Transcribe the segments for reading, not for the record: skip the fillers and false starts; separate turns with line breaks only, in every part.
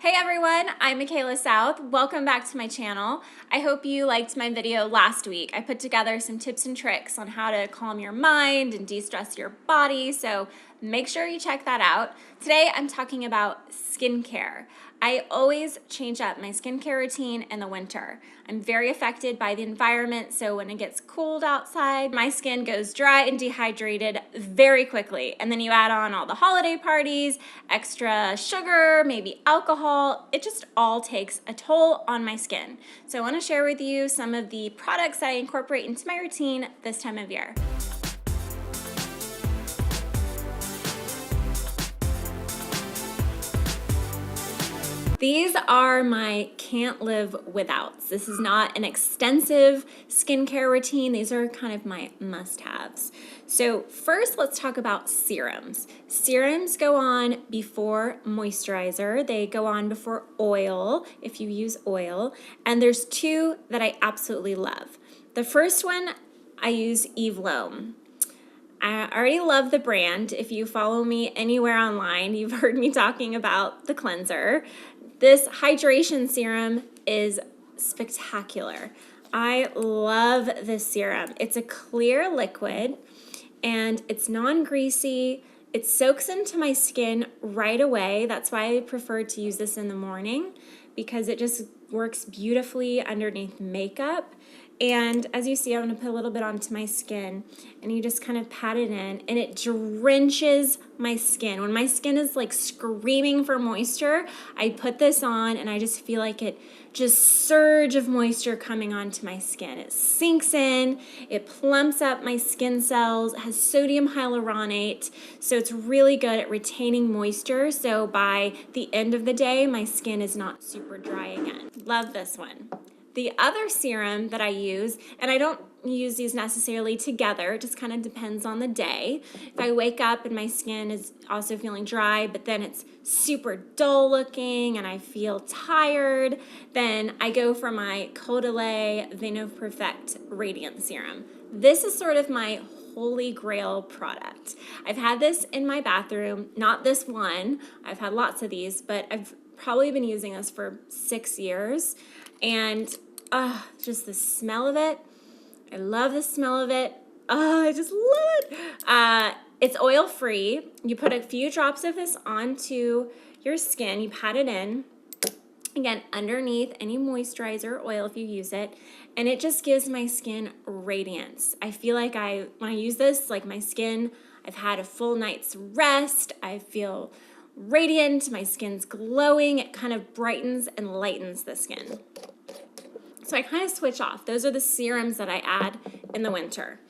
Hey everyone, I'm Mikaela South. Welcome back to my channel. I hope you liked my video last week. I put together some tips and tricks on how to calm your mind and de-stress your body, so make sure you check that out. Today I'm talking about skincare. I always change up my skincare routine in the winter. I'm very affected by the environment, so when it gets cold outside, my skin goes dry and dehydrated very quickly. And then you add on all the holiday parties, extra sugar, maybe alcohol. It just all takes a toll on my skin. So I want to share with you some of the products that I incorporate into my routine this time of year. These are my can't live withouts. This is not an extensive skincare routine. These are kind of my must-haves. So first, let's talk about serums. Serums go on before moisturizer. They go on before oil, if you use oil. And there's two that I absolutely love. The first one, I use Eve L'Homme. I already love the brand. If you follow me anywhere online, you've heard me talking about the cleanser. This hydration serum is spectacular. I love this serum. It's a clear liquid and it's non-greasy. It soaks into my skin right away. That's why I prefer to use this in the morning, because it just works beautifully underneath makeup. And as you see, I'm gonna put a little bit onto my skin and you just kind of pat it in and it drenches my skin. When my skin is like screaming for moisture, I put this on and I just feel like it just surge of moisture coming onto my skin. It sinks in, it plumps up my skin cells, it has sodium hyaluronate, so it's really good at retaining moisture. So by the end of the day, my skin is not super dry again. Love this one. The other serum that I use, and I don't use these necessarily together, it just kind of depends on the day. If I wake up and my skin is also feeling dry, but then it's super dull looking and I feel tired, then I go for my Caudalie Vino Perfect Radiant Serum. This is sort of my holy grail product. I've had this in my bathroom, not this one. I've had lots of these, but I've probably been using this for 6 years. And just the smell of it. I love the smell of it. I just love it. It's oil-free. You put a few drops of this onto your skin. You pat it in. Again, underneath any moisturizer or oil if you use it. And it just gives my skin radiance. I feel like when I use this, like my skin, I've had a full night's rest. I feel radiant. My skin's glowing. It kind of brightens and lightens the skin. So I kind of switch off. Those are the serums that I add in the winter.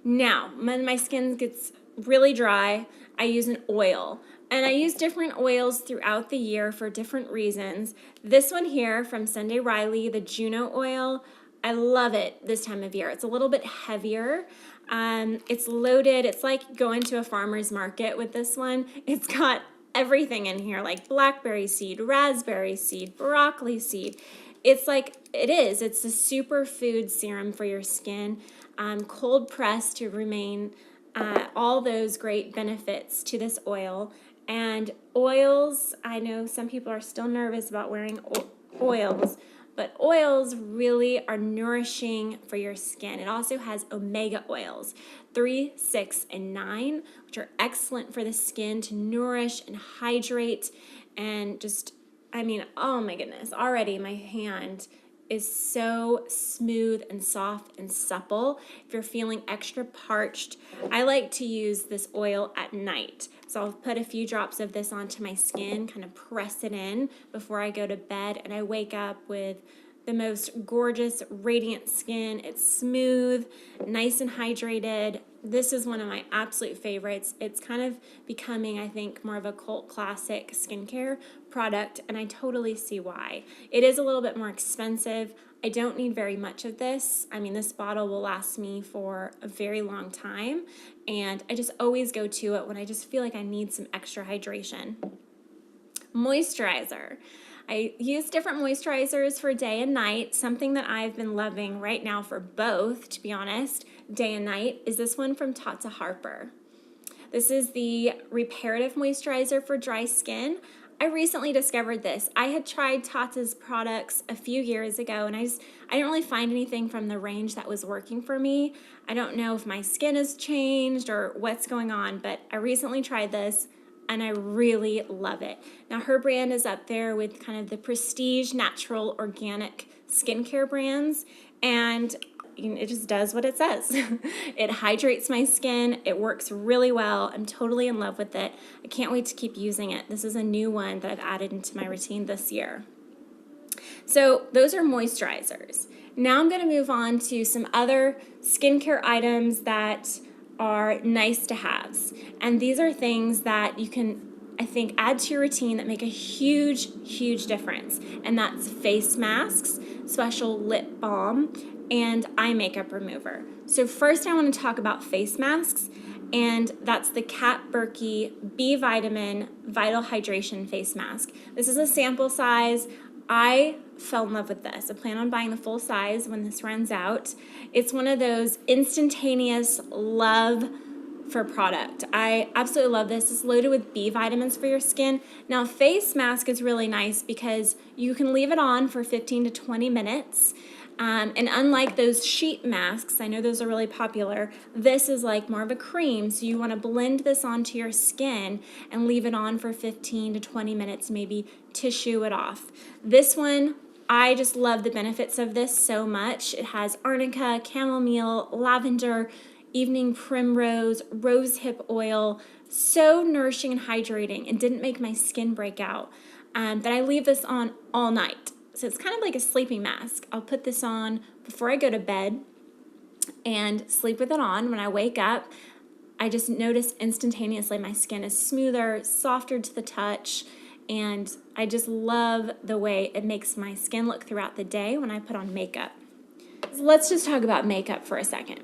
Now, when my skin gets really dry, I use an oil. And I use different oils throughout the year for different reasons. This one here from Sunday Riley, the Juno oil, I love it this time of year. It's a little bit heavier. It's loaded. It's like going to a farmer's market with this one. It's got everything in here, like blackberry seed, raspberry seed, broccoli seed. It's a superfood serum for your skin, cold pressed to remain all those great benefits to this oil. And oils, I know some people are still nervous about wearing oils, but oils really are nourishing for your skin. It also has omega oils, 3, 6, and 9, which are excellent for the skin to nourish and hydrate and just, oh my goodness, already my hand is so smooth and soft and supple. If you're feeling extra parched, I like to use this oil at night. So I'll put a few drops of this onto my skin, kind of press it in before I go to bed, and I wake up with the most gorgeous, radiant skin. It's smooth, nice and hydrated. This is one of my absolute favorites. It's kind of becoming, I think, more of a cult classic skincare product, and I totally see why. It is a little bit more expensive. I don't need very much of this. This bottle will last me for a very long time, and I just always go to it when I just feel like I need some extra hydration. Moisturizer. I use different moisturizers for day and night. Something that I've been loving right now for both, to be honest, day and night, is this one from Tata Harper. This is the reparative moisturizer for dry skin. I recently discovered this. I had tried Tate's products a few years ago, and I didn't really find anything from the range that was working for me. I don't know if my skin has changed or what's going on, but I recently tried this and I really love it. Now, her brand is up there with kind of the prestige, natural, organic skincare brands, and it just does what it says. It hydrates my skin. It works really well. I'm totally in love with it. I can't wait to keep using it. This is a new one that I've added into my routine this year. So those are moisturizers. Now I'm going to move on to some other skincare items that are nice to haves. And these are things that you can, I think, add to your routine that make a huge, huge difference. And that's face masks, special lip balm, and eye makeup remover. So first I want to talk about face masks, and that's the Kat Berkey B Vitamin Vital Hydration Face Mask. This is a sample size. I fell in love with this. I plan on buying the full size when this runs out. It's one of those instantaneous love for product. I absolutely love this. It's loaded with B vitamins for your skin. Now, face mask is really nice because you can leave it on for 15 to 20 minutes. And unlike those sheet masks, I know those are really popular, this is like more of a cream, so you want to blend this onto your skin and leave it on for 15 to 20 minutes, maybe tissue it off. This one, I just love the benefits of this so much. It has arnica, chamomile, lavender, evening primrose, rose hip oil, so nourishing and hydrating, and didn't make my skin break out. But I leave this on all night. So it's kind of like a sleeping mask. I'll put this on before I go to bed and sleep with it on. When I wake up, I just notice instantaneously my skin is smoother, softer to the touch, and I just love the way it makes my skin look throughout the day when I put on makeup. So let's just talk about makeup for a second.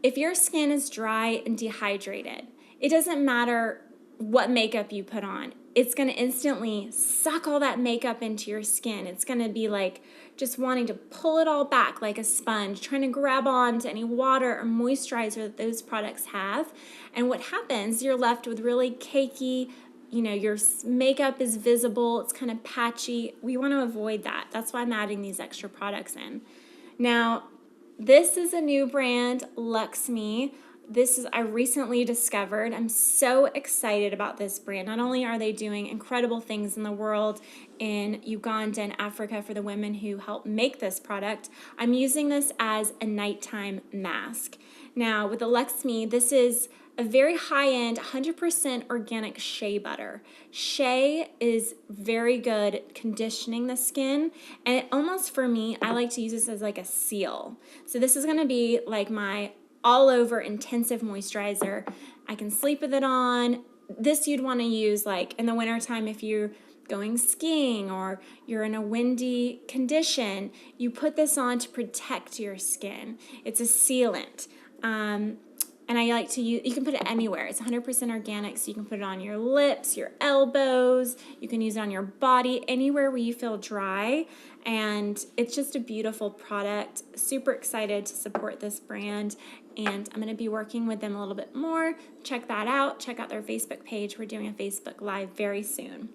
If your skin is dry and dehydrated, it doesn't matter what makeup you put on. It's going to instantly suck all that makeup into your skin. It's going to be like just wanting to pull it all back like a sponge, trying to grab on to any water or moisturizer that those products have. And what happens, you're left with really cakey, your makeup is visible, it's kind of patchy. We want to avoid that. That's why I'm adding these extra products in. Now, this is a new brand, Luxme. I recently discovered. I'm so excited about this brand. Not only are they doing incredible things in the world in Uganda and Africa for the women who help make this product, I'm using this as a nighttime mask. Now, with the Luxme, this is a very high-end, 100% organic shea butter. Shea is very good at conditioning the skin, and it almost, for me, I like to use this as like a seal. So this is going to be like my all-over intensive moisturizer. I can sleep with it on. This you'd want to use like in the wintertime if you're going skiing or you're in a windy condition. You put this on to protect your skin. It's a sealant. And I like to use, you can put it anywhere. It's 100% organic, so you can put it on your lips, your elbows. You can use it on your body, anywhere where you feel dry. And it's just a beautiful product. Super excited to support this brand. And I'm going to be working with them a little bit more. Check that out. Check out their Facebook page. We're doing a Facebook Live very soon.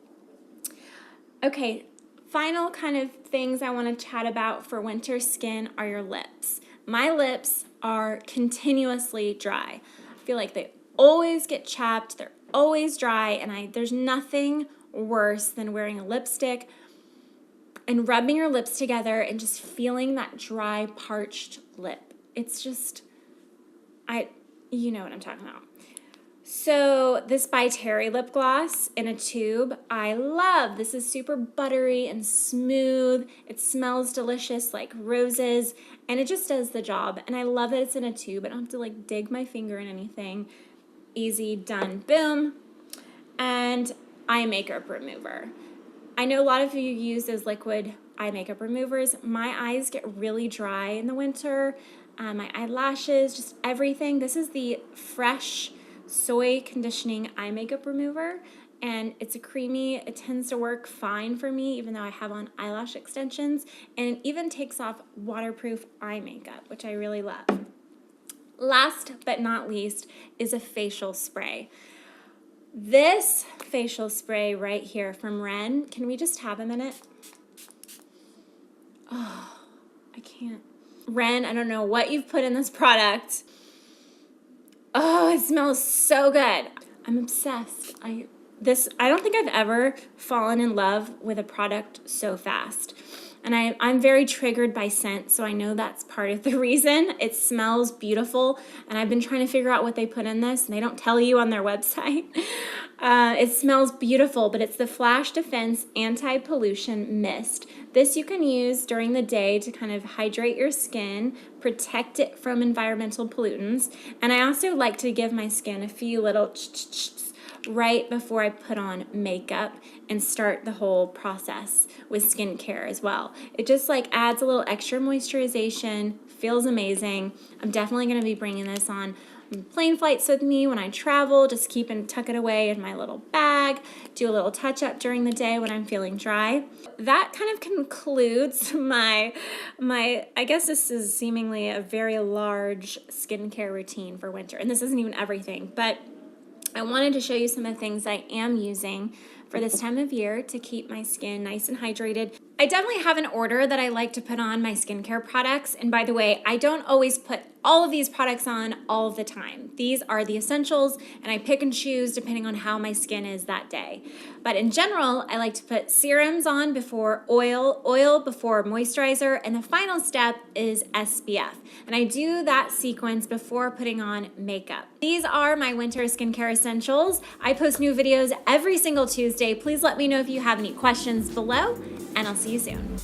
Okay, final kind of things I want to chat about for winter skin are your lips. My lips are continuously dry. I feel like they always get chapped, they're always dry, and there's nothing worse than wearing a lipstick and rubbing your lips together and just feeling that dry, parched lip. It's just, you know what I'm talking about. So this by Terry lip gloss in a tube, I love. This is super buttery and smooth. It smells delicious like roses, and it just does the job. And I love that it's in a tube. I don't have to like dig my finger in anything. Easy, done, boom. And eye makeup remover. I know a lot of you use those liquid eye makeup removers. My eyes get really dry in the winter. My eyelashes, just everything. This is the Fresh Soy Conditioning Eye Makeup Remover, and it's a creamy, it tends to work fine for me even though I have on eyelash extensions, and it even takes off waterproof eye makeup, which I really love. Last but not least is a facial spray. This facial spray right here from Ren, can we just have a minute? Oh, I can't. Ren, I don't know what you've put in this product. Oh, it smells so good. I'm obsessed. I don't think I've ever fallen in love with a product so fast. And I'm very triggered by scent, so I know that's part of the reason. It smells beautiful, and I've been trying to figure out what they put in this, and they don't tell you on their website. It smells beautiful, but it's the Flash Defense Anti-Pollution Mist. This you can use during the day to kind of hydrate your skin, protect it from environmental pollutants, and I also like to give my skin a few little right before I put on makeup and start the whole process with skincare as well. It just like adds a little extra moisturization, feels amazing. I'm definitely going to be bringing this on plane flights with me when I travel, just keep and tuck it away in my little bag, do a little touch up during the day when I'm feeling dry. That kind of concludes my I guess this is seemingly a very large skincare routine for winter, and this isn't even everything, but I wanted to show you some of the things I am using for this time of year to keep my skin nice and hydrated. I definitely have an order that I like to put on my skincare products. And by the way, I don't always put all of these products on all of the time. These are the essentials, and I pick and choose depending on how my skin is that day. But in general, I like to put serums on before oil before moisturizer, and the final step is SPF. And I do that sequence before putting on makeup. These are my winter skincare essentials. I post new videos every single Tuesday. Please let me know if you have any questions below, and I'll see you soon.